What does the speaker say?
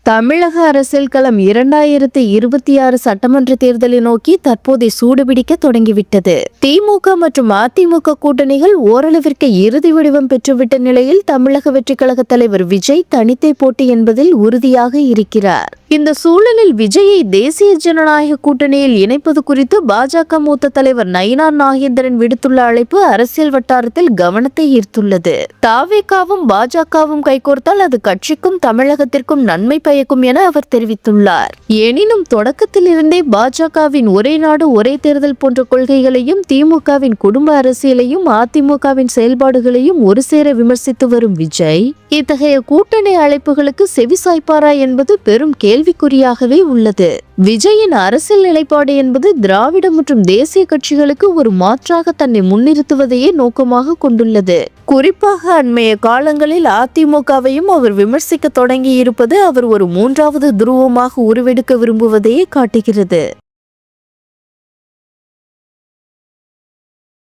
தமிழக அரசியல் களம் 2026 சட்டமன்ற தேர்தலை நோக்கி தற்போதைய சூடுபிடிக்க தொடங்கிவிட்டது. திமுக மற்றும் அதிமுக கூட்டணிகள் ஓரளவிற்கு இறுதி வடிவம் பெற்றுவிட்ட நிலையில் தமிழக வெற்றி கழக தலைவர் விஜய் தனித்தே போட்டி என்பதில் உறுதியாக இருக்கிறார். இந்த சூழலில் விஜயை தேசிய ஜனநாயக கூட்டணியில் இணைப்பது குறித்து பாஜக மூத்த தலைவர் நயினார் நாகேந்திரன் விடுத்துள்ள அழைப்பு அரசியல் வட்டாரத்தில் கவனத்தை ஈர்த்துள்ளது. தாவேகாவும் பாஜகவும் கைகோர்த்தால் அது கட்சிக்கும் தமிழகத்திற்கும் நன்மை பயக்கும் என அவர் தெரிவித்துள்ளார். எனினும் தொடக்கத்தில் இருந்தே பாஜகவின் ஒரே நாடு ஒரே தேர்தல் போன்ற கொள்கைகளையும் திமுகவின் குடும்ப அரசியலையும் அதிமுகவின் செயல்பாடுகளையும் ஒரு சேர விமர்சித்து வரும் விஜய் இத்தகைய கூட்டணி அழைப்புகளுக்கு செவிசாய்ப்பாரா என்பது பெரும் கேள்விக்குறியாகவே உள்ளது. விஜயின் அரசியல் நிலைப்பாடு என்பது திராவிட மற்றும் தேசிய கட்சிகளுக்கு ஒரு மாற்றாக தன்னை முன்னிறுத்துவதையே நோக்கமாக கொண்டுள்ளது. குறிப்பாக அண்மைய காலங்களில் அதிமுகவையும் அவர் விமர்சிக்க தொடங்கி இருப்பது அவர் ஒரு மூன்றாவது துருவமாக உருவெடுக்க விரும்புவதையே காட்டுகிறது.